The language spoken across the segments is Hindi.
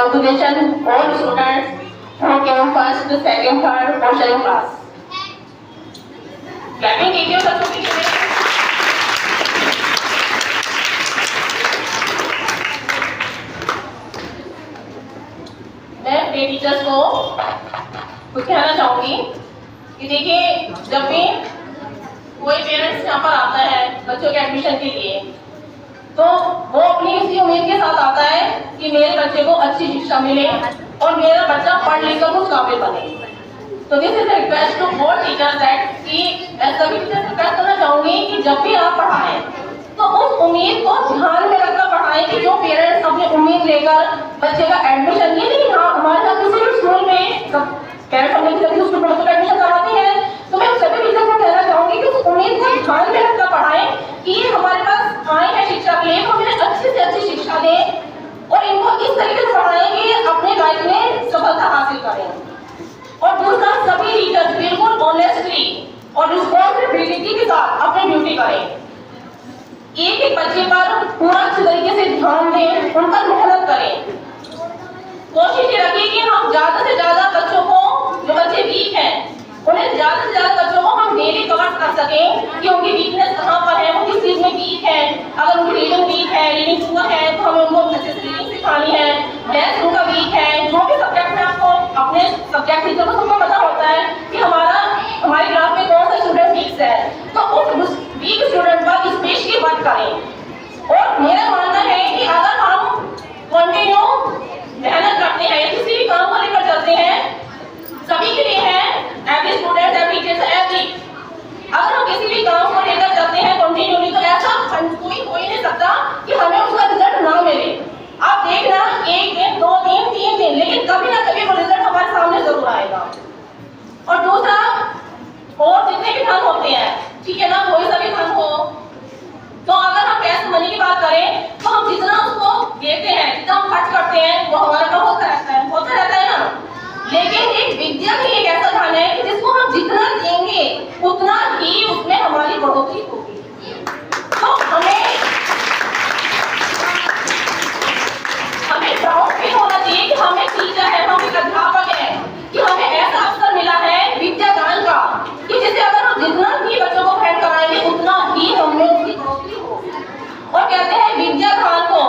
congratulations all students who came first, second, third portion in class. Clapping कीजिए सबको पीछे में। मैं अपने टीचर्स को कुछ कहना चाहूंगी कि देखिए, जब भी कोई पेरेंट्स यहाँ पर आता है बच्चों के एडमिशन के लिए, तो वो अपनी इसी उम्मीद के साथ आता है कि मेरे बच्चे को अच्छी शिक्षा मिले और मेरा बच्चा पढ़ लिख कर कुछ काबिल बने। तो this is request to all teachers that कि मैं सभी टीचर्स रिक्वेस्ट करना चाहूंगी कि जब भी आप पढ़ाएं तो उस उम्मीद को ध्यान में रखकर पढ़ाएं कि जो पेरेंट्स अपनी उम्मीद लेकर बच्चे का एडमिशन, ये नहीं हाँ हमारे यहाँ किसी भी स्कूल में सब पेरेंट्स अपने किसी स्कूल में बच्चों का एडमिशन करवाते हैं, तो मैं सभी टीचर्स को कहना चाहूंगी कि उस उम्मीद को ध्यान में रखकर पढ़ाएं कि हमारे पास आए हैं शिक्षा के लिए, तो हमें अच्छी से अच्छी शिक्षा दें और इनको इस तरीके से पढ़ाएं कि अपनी लाइफ में सफलता हासिल करें। और दूसरा, सभी टीचर्स बिल्कुल ऑनेस्टली और रिस्पॉन्सिबिलिटी के साथ अपनी ड्यूटी करें। एक एक बच्चे पर पूरा अच्छे तरीके से ध्यान दें, उन पर मेहनत करें। कोशिश ये रखिए कि हम ज्यादा से ज्यादा बच्चों को, जो बच्चे वीक हैं, उन्हें ज्यादा से ज्यादा बच्चों को हम डेली कवर कर सकें कि उनकी वीकनेस कहाँ पर है, वो किस चीज में वीक है। अगर उनकी रीडिंग वीक है, रीडिंग पूरा है, तो हमें उनको अच्छे से रीडिंग सिखानी है। मैथ्स उनका वीक है, जो भी सब्जेक्ट में आपको अपने सब्जेक्ट टीचर को सबको पता होता है कि हमारी क्लास में कौन सा स्टूडेंट वीक है, तो उस वीक स्टूडेंट पर स्पेशली वर्क करें। और मेरा मानना है कि अगर हम कंटिन्यू मेहनत करते हैं, किसी भी काम को लेकर चलते हैं, सभी के लिए है, every student, every teacher, every, अगर हम किसी भी काम को लेकर चलते हैं कंटिन्यूली, तो ऐसा कोई हो ही नहीं सकता कि हमें उसका रिजल्ट ना मिले। आप देखना, एक दिन, 2 दिन, 3 दिन, लेकिन कभी ना कभी वो रिजल्ट हमारे सामने जरूर आएगा। और दूसरा, और जितने भी धन होते हैं, ठीक है ना, कोई सा भी धन हो, तो अगर हम कैश मनी की बात करें तो हम जितना उसको देते हैं, जितना हम खर्च करते हैं, वो हमारे पास होता रहता है ना। लेकिन एक विद्या भी एक ऐसा धन है कि जिसको हम जितना देंगे उतना ही उसमें हमारी बढ़ोतरी होगी। तो हमें प्राउड फील होना चाहिए कि हमें टीचर है, हम एक अध्यापक है, कि हमें ऐसा अवसर मिला है विद्यादान का कि जिसे अगर हम जितना भी बच्चों को भेंट कराएंगे उतना ही हमें उसकी बढ़ोतरी होगी। और कहते हैं विद्यादान को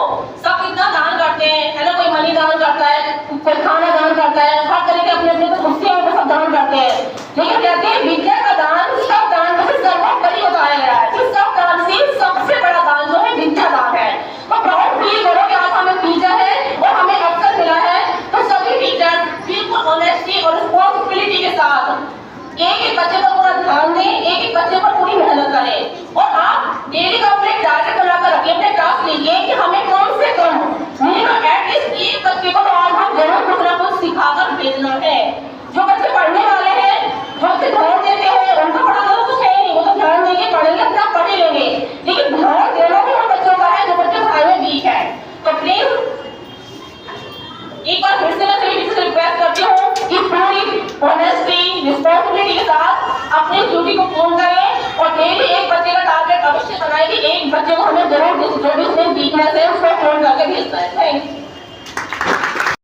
सब कितना दान करते हैं, है ना, कोई मनी दान करता है, कोई खाना दान करता है, हर तरह के अपने अपने तो खुशियों को सब दान करते हैं। लेकिन कहते हैं विद्या का दान सब दान में से सर्वोपरि बताया गया है कि सब दान से सबसे बड़ा दान जो है विद्या दान है। तो प्राउड फील करो कि आज हमें टीचर है और हमें अवसर मिला है, तो सभी टीचर बिल्कुल ऑनेस्टी और रिस्पॉन्सिबिलिटी के साथ एक एक बच्चे पर पूरा ध्यान दें, एक एक बच्चे पर पूरी मेहनत करें। और आप डेली का अपने टारगेट बनाकर रखिए, अपने टास्क लीजिए कि हमें कम से कम मिनिमम एटलीस्ट एक बच्चे को तो आज हम जरूर कुछ ना कुछ सिखाकर भेजना है। जो बच्चे पढ़ने वाले हैं, जो बच्चे ध्यान देते हैं, उनका पढ़ाना तो कुछ है नहीं, वो तो ध्यान देंगे, पढ़ेंगे, अपना पढ़े लेंगे, लेकिन ध्यान देना भी उन बच्चों का है जो बच्चे पढ़ाई में वीक है। तो प्लीज एक बार फिर से मैं सभी टीचर से रिक्वेस्ट करती हूँ कि पूरी ऑनेस्टी, रिस्पॉन्सिबिलिटी के साथ अपनी ड्यूटी को पूर्ण करें और डेली एक बच्चे का टारगेट अवश्य बनाएं कि एक बच्चे को हमें जरूर जो भी उसमें वीकनेस है उसको पूर्ण करके भेजना है। Thank you.